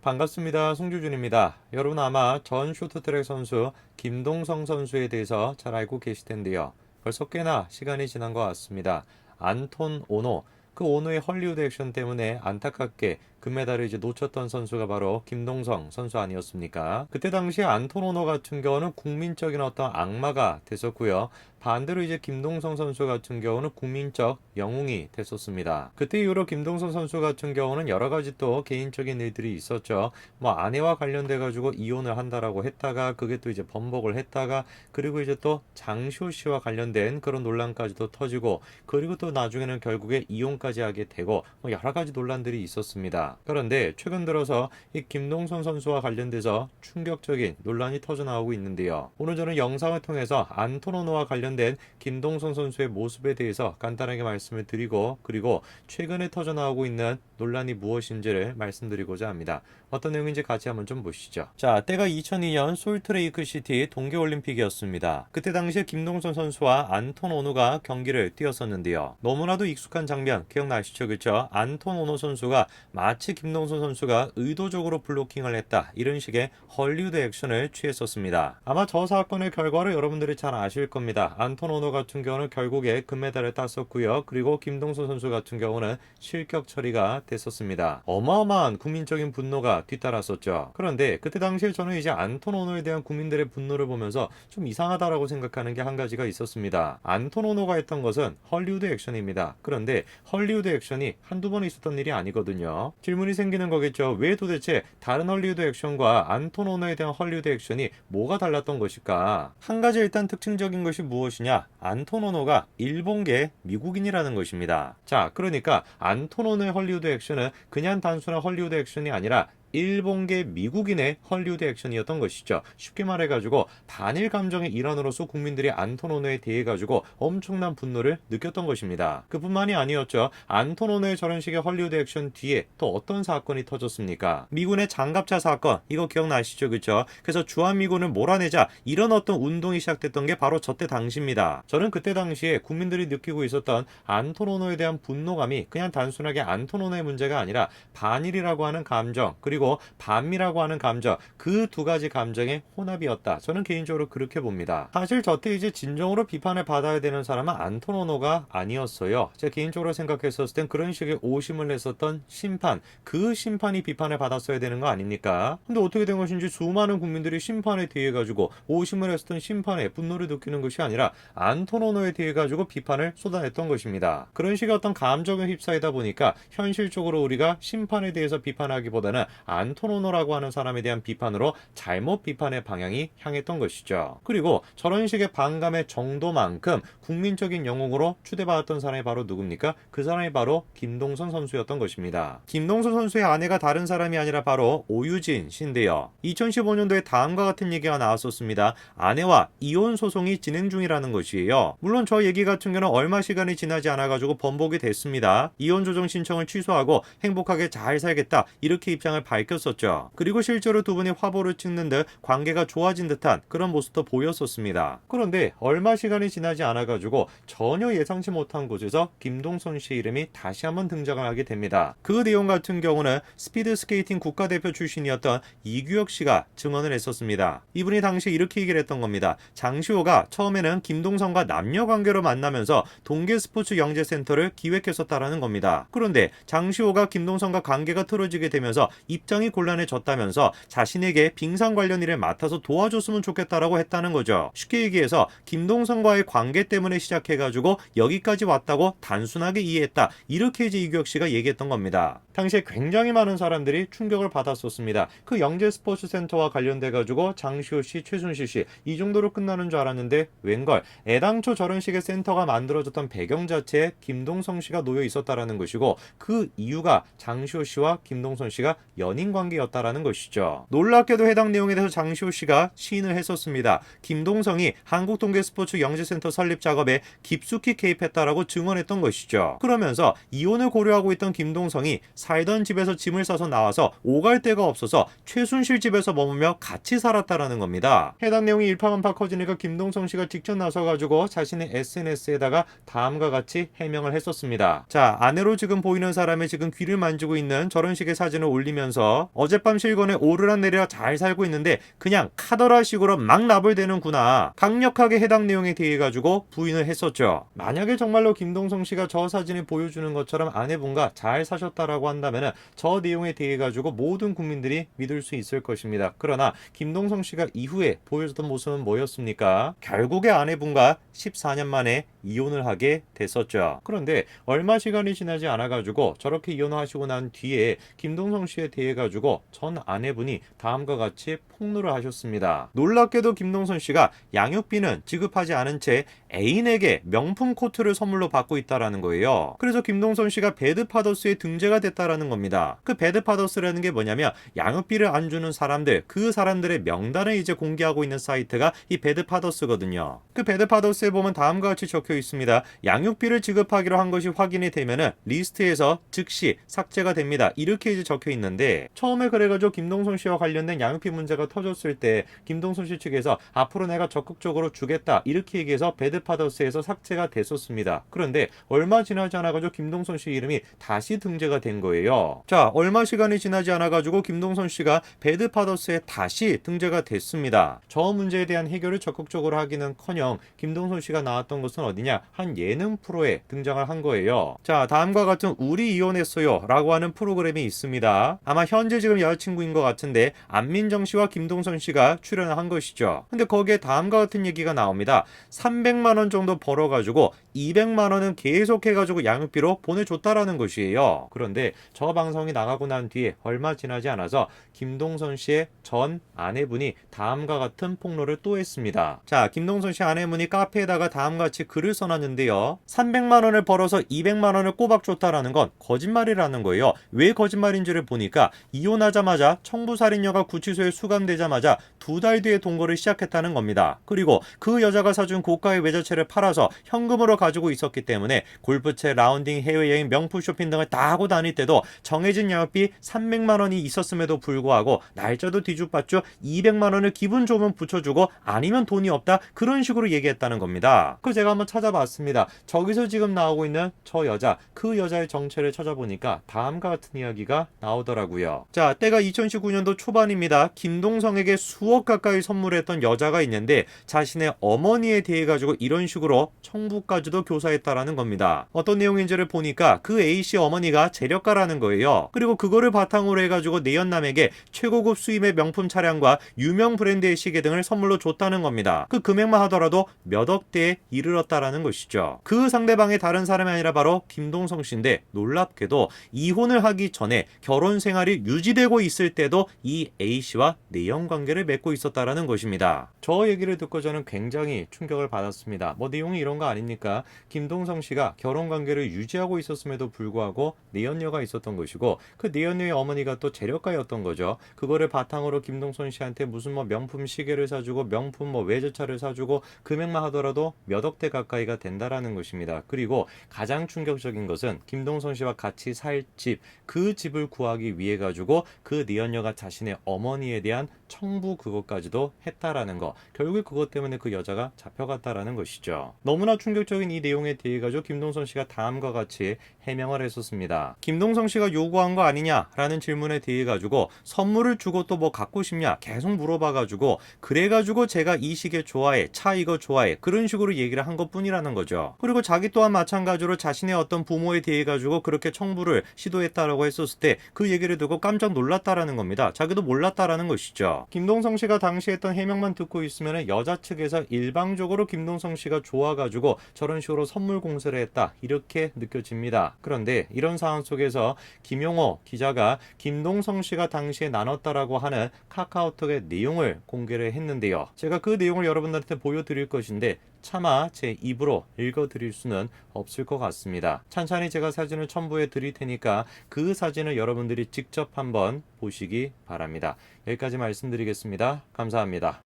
반갑습니다. 송주준입니다. 여러분 아마 전 쇼트트랙 선수 김동성 선수에 대해서 잘 알고 계실 텐데요. 벌써 꽤나 시간이 지난 것 같습니다. 안톤 오노, 그 오노의 헐리우드 액션 때문에 안타깝게 금메달을 이제 놓쳤던 선수가 바로 김동성 선수 아니었습니까? 그때 당시 안톤 오노 같은 경우는 국민적인 어떤 악마가 됐었고요. 반대로 이제 김동성 선수 같은 경우는 국민적 영웅이 됐었습니다. 그때 이후로 김동성 선수 같은 경우는 여러 가지 또 개인적인 일들이 있었죠. 뭐 아내와 관련돼 가지고 이혼을 한다라고 했다가 그게 또 이제 번복을 했다가 그리고 이제 또 장시호 씨와 관련된 그런 논란까지도 터지고 그리고 또 나중에는 결국에 이혼까지 하게 되고 뭐 여러 가지 논란들이 있었습니다. 그런데 최근 들어서 이 김동성 선수와 관련돼서 충격적인 논란이 터져 나오고 있는데요. 오늘 저는 영상을 통해서 안톤 오노와 관련된 김동성 선수의 모습에 대해서 간단하게 말씀을 드리고 그리고 최근에 터져 나오고 있는 논란이 무엇인지를 말씀드리고자 합니다. 어떤 내용인지 같이 한번 좀 보시죠. 자, 때가 2002년 솔트레이크 시티 동계올림픽이었습니다. 그때 당시에 김동성 선수와 안톤 오노가 경기를 뛰었었는데요. 너무나도 익숙한 장면 기억나시죠? 그렇죠? 안톤 오노 선수가 마치 김동성 선수가 의도적으로 블로킹을 했다 이런 식의 헐리우드 액션을 취했었습니다. 아마 저 사건의 결과를 여러분들이 잘 아실 겁니다. 안톤 오노 같은 경우는 결국에 금메달을 땄었고요. 그리고 김동성 선수 같은 경우는 실격 처리가 됐었습니다. 어마어마한 국민적인 분노가 뒤따랐었죠. 그런데 그때 당시에 저는 이제 안톤 오노에 대한 국민들의 분노를 보면서 좀 이상하다라고 생각하는 게 한 가지가 있었습니다. 안톤 오노가 했던 것은 헐리우드 액션입니다. 그런데 헐리우드 액션이 한두 번 있었던 일이 아니거든요. 질문이 생기는 거겠죠. 왜 도대체 다른 헐리우드 액션과 안톤 오노에 대한 헐리우드 액션이 뭐가 달랐던 것일까? 한 가지 일단 특징적인 것이 무엇이냐? 안톤 오노가 일본계 미국인이라는 것입니다. 자, 그러니까 안톤 오노의 헐리우드 액션은 그냥 단순한 헐리우드 액션이 아니라 일본계 미국인의 헐리우드 액션이었던 것이죠. 쉽게 말해가지고 반일 감정의 일환으로서 국민들이 안톤 오노에 대해 가지고 엄청난 분노를 느꼈던 것입니다. 그뿐만이 아니었죠. 안톤 오노의 저런 식의 헐리우드 액션 뒤에 또 어떤 사건이 터졌습니까? 미군의 장갑차 사건, 이거 기억나시죠? 그렇죠? 그래서 주한미군을 몰아내자 이런 어떤 운동이 시작됐던 게 바로 저때 당시입니다. 저는 그때 당시에 국민들이 느끼고 있었던 안톤 오노에 대한 분노감이 그냥 단순하게 안톤 오노의 문제가 아니라 반일이라고 하는 감정 그리고 반미라고 하는 감정, 그 두 가지 감정의 혼합이었다. 저는 개인적으로 그렇게 봅니다. 사실 저때 이제 진정으로 비판을 받아야 되는 사람은 안톤 오노가 아니었어요. 제가 개인적으로 생각했었을 땐 그런 식의 오심을 했었던 심판, 그 심판이 비판을 받았어야 되는 거 아닙니까? 근데 어떻게 된 것인지 수많은 국민들이 심판에 대해 가지고 오심을 했었던 심판에 분노를 느끼는 것이 아니라 안톤 오노에 대해 가지고 비판을 쏟아냈던 것입니다. 그런 식의 어떤 감정에 휩싸이다 보니까 현실적으로 우리가 심판에 대해서 비판하기보다는 안톤 오노라고 하는 사람에 대한 비판으로 잘못 비판의 방향이 향했던 것이죠. 그리고 저런 식의 반감의 정도만큼 국민적인 영웅으로 추대받았던 사람이 바로 누굽니까? 그 사람이 바로 김동선 선수였던 것입니다. 김동선 선수의 아내가 다른 사람이 아니라 바로 오유진 씨인데요. 2015년도에 다음과 같은 얘기가 나왔었습니다. 아내와 이혼 소송이 진행 중이라는 것이에요. 물론 저 얘기 같은 경우는 얼마 시간이 지나지 않아가지고 번복이 됐습니다. 이혼 조정 신청을 취소하고 행복하게 잘 살겠다 이렇게 입장을 밝혔었죠. 그리고 실제로 두 분이 화보를 찍는 듯 관계가 좋아진 듯한 그런 모습도 보였었습니다. 그런데 얼마 시간이 지나지 않아가지고 전혀 예상치 못한 곳에서 김동선 씨 이름이 다시 한번 등장을 하게 됩니다. 그 내용 같은 경우는 스피드 스케이팅 국가대표 출신이었던 이규혁 씨가 증언을 했었습니다. 이분이 당시 이렇게 얘기를 했던 겁니다. 장시호가 처음에는 김동선과 남녀 관계로 만나면서 동계스포츠영재센터를 기획했었다라는 겁니다. 그런데 장시호가 김동선과 관계가 틀어지게 되면서 입장이 곤란해졌다면서 자신에게 빙상 관련 일을 맡아서 도와줬으면 좋겠다라고 했다는 거죠. 쉽게 얘기해서 김동선과의 관계 때문에 시작해가지고 여기까지 왔다고 단순하게 이해했다. 이렇게 이제 이규혁 씨가 얘기했던 겁니다. 당시에 굉장히 많은 사람들이 충격을 받았었습니다. 그 영재스포츠센터와 관련돼가지고 장시호 씨, 최순실 씨 이 정도로 끝나는 줄 알았는데 웬걸 애당초 저런 식의 센터가 만들어졌던 배경 자체에 김동성 씨가 놓여 있었다라는 것이고 그 이유가 장시호 씨와 김동선 씨가 연인 관계였다라는 것이죠. 놀랍게도 해당 내용에 대해서 장시호 씨가 시인을 했었습니다. 김동성이 한국동계스포츠 영재센터 설립 작업에 깊숙이 개입했다라고 증언했던 것이죠. 그러면서 이혼을 고려하고 있던 김동성이 살던 집에서 짐을 싸서 나와서 오갈 데가 없어서 최순실 집에서 머무며 같이 살았다라는 겁니다. 해당 내용이 일파만파 커지니까 김동성 씨가 직접 나서가지고 자신의 SNS에다가 다음과 같이 해명을 했었습니다. 자, 아내로 지금 보이는 사람의 지금 귀를 만지고 있는 저런 식의 사진을 올리면서 했죠. 어젯밤 실권에 오르락내리락 잘 살고 있는데 그냥 카더라식으로 막 납을대는구나. 강력하게 해당 내용에 대해 가지고 부인을 했었죠. 만약에 정말로 김동성 씨가 저 사진을 보여주는 것처럼 아내분과 잘 사셨다라고 한다면 저 내용에 대해 가지고 모든 국민들이 믿을 수 있을 것입니다. 그러나 김동성 씨가 이후에 보여줬던 모습은 뭐였습니까? 결국에 아내분과 14년 만에 이혼을 하게 됐었죠. 그런데 얼마 시간이 지나지 않아 가지고 저렇게 이혼하시고 난 뒤에 김동성 씨에 대해 가지고 전 아내분이 다음과 같이 폭로를 하셨습니다. 놀랍게도 김동선 씨가 양육비는 지급하지 않은 채 애인에게 명품 코트를 선물로 받고 있다라는 거예요. 그래서 김동선 씨가 배드파더스에 등재가 됐다라는 겁니다. 그 배드파더스라는 게 뭐냐면 양육비를 안 주는 사람들, 그 사람들의 명단을 이제 공개하고 있는 사이트가 이 배드파더스거든요. 그 배드파더스에 보면 다음과 같이 적혀 있습니다. 양육비를 지급하기로 한 것이 확인이 되면은 리스트에서 즉시 삭제가 됩니다. 이렇게 이제 적혀 있는데 처음에 그래가지고 김동선 씨와 관련된 양육비 문제가 터졌을 때 김동선 씨 측에서 앞으로 내가 적극적으로 주겠다 이렇게 얘기해서 배드파더스에서 삭제가 됐었습니다. 그런데 얼마 지나지 않아가지고 김동선 씨 이름이 다시 등재가 된 거예요. 자, 얼마 시간이 지나지 않아가지고 김동선 씨가 배드파더스에 다시 등재가 됐습니다. 저 문제에 대한 해결을 적극적으로 하기는커녕 김동선 씨가 나왔던 것은 어디냐? 한 예능 프로에 등장을 한 거예요. 자, 다음과 같은 우리 이혼했어요 라고 하는 프로그램이 있습니다. 아마 현재 지금 여자친구인 것 같은데 안민정 씨와 김동선 씨가 출연을 한 것이죠. 근데 거기에 다음과 같은 얘기가 나옵니다. 300만 원 정도 벌어가지고 200만 원은 계속해가지고 양육비로 보내줬다라는 것이에요. 그런데 저 방송이 나가고 난 뒤에 얼마 지나지 않아서 김동선 씨의 전 아내분이 다음과 같은 폭로를 또 했습니다. 자, 김동선 씨 아내분이 카페에다가 다음과 같이 글을 써놨는데요. 300만 원을 벌어서 200만 원을 꼬박 줬다라는 건 거짓말이라는 거예요. 왜 거짓말인지를 보니까 이혼하자마자 청부살인녀가 구치소에 수감되자마자 2달 뒤에 동거를 시작했다는 겁니다. 그리고 그 여자가 사준 고가의 외제차를 팔아서 현금으로 가지고 있었기 때문에 골프채, 라운딩, 해외여행, 명품 쇼핑 등을 다 하고 다닐 때도 정해진 양육비 300만 원이 있었음에도 불구하고 날짜도 뒤죽박죽 200만 원을 기분 좋으면 붙여주고 아니면 돈이 없다 그런 식으로 얘기했다는 겁니다. 그 제가 한번 찾아봤습니다. 저기서 지금 나오고 있는 저 여자, 그 여자의 정체를 찾아보니까 다음과 같은 이야기가 나오더라고요. 자, 때가 2019년도 초반입니다. 김동성에게 수억 가까이 선물했던 여자가 있는데 자신의 어머니에 대해 가지고 이런 식으로 청부까지도 교사했다라는 겁니다. 어떤 내용인지를 보니까 그 A씨 어머니가 재력가라는 거예요. 그리고 그거를 바탕으로 해가지고 내연남에게 최고급 수입의 명품 차량과 유명 브랜드의 시계 등을 선물로 줬다는 겁니다. 그 금액만 하더라도 몇 억대에 이르렀다라는 것이죠. 그 상대방이 다른 사람이 아니라 바로 김동성 씨인데 놀랍게도 이혼을 하기 전에 결혼 생활이 유지되고 있을 때도 이 A씨와 내연 관계를 맺고 있었다라는 것입니다. 저 얘기를 듣고 저는 굉장히 충격을 받았습니다. 뭐 내용이 이런 거 아닙니까? 김동성 씨가 결혼 관계를 유지하고 있었음에도 불구하고 내연녀가 있었던 것이고 그 내연녀의 어머니가 또 재력가였던 거죠. 그거를 바탕으로 김동선 씨한테 무슨 뭐 명품 시계를 사주고 명품 뭐 외제차를 사주고 금액만 하더라도 몇 억대 가까이가 된다라는 것입니다. 그리고 가장 충격적인 것은 김동선 씨와 같이 살 집, 그 집을 구하기 위해 가지고 그 내연녀가 자신의 어머니에 대한 청부 그것까지도 했다라는 거. 결국 그것 때문에 그 여자가 잡혀갔다라는 것이죠. 너무나 충격적인 이 내용에 대해 가지고 김동선 씨가 다음과 같이 해명을 했었습니다. 김동성 씨가 요구한 거 아니냐라는 질문에 대해 가지고 선물을 주고 또 뭐 갖고 싶냐 계속 물어봐 가지고 그래 가지고 제가 이 시계 좋아해, 차 이거 좋아해 그런 식으로 얘기를 한 것뿐이라는 거죠. 그리고 자기 또한 마찬가지로 자신의 어떤 부모에 대해 가지고 그렇게 청부를 시도했다라고 했었을 때 그 얘기를 듣고 깜짝 놀랐다라는 겁니다. 자기도 몰랐다라는 것이죠. 김동성 씨가 당시 했던 해명만 듣고 있으면 여자 측에서 일방적으로 김동성 씨가 좋아가지고 저런 식으로 선물 공세를 했다 이렇게 느껴집니다. 그런데 이런 상황 속에서 김용호 기자가 김동성 씨가 당시에 나눴다라고 하는 카카오톡의 내용을 공개를 했는데요. 제가 그 내용을 여러분들한테 보여드릴 것인데 차마 제 입으로 읽어드릴 수는 없을 것 같습니다. 찬찬히 제가 사진을 첨부해 드릴 테니까 그 사진을 여러분들이 직접 한번 보시기 바랍니다. 여기까지 말씀드리겠습니다. 감사합니다.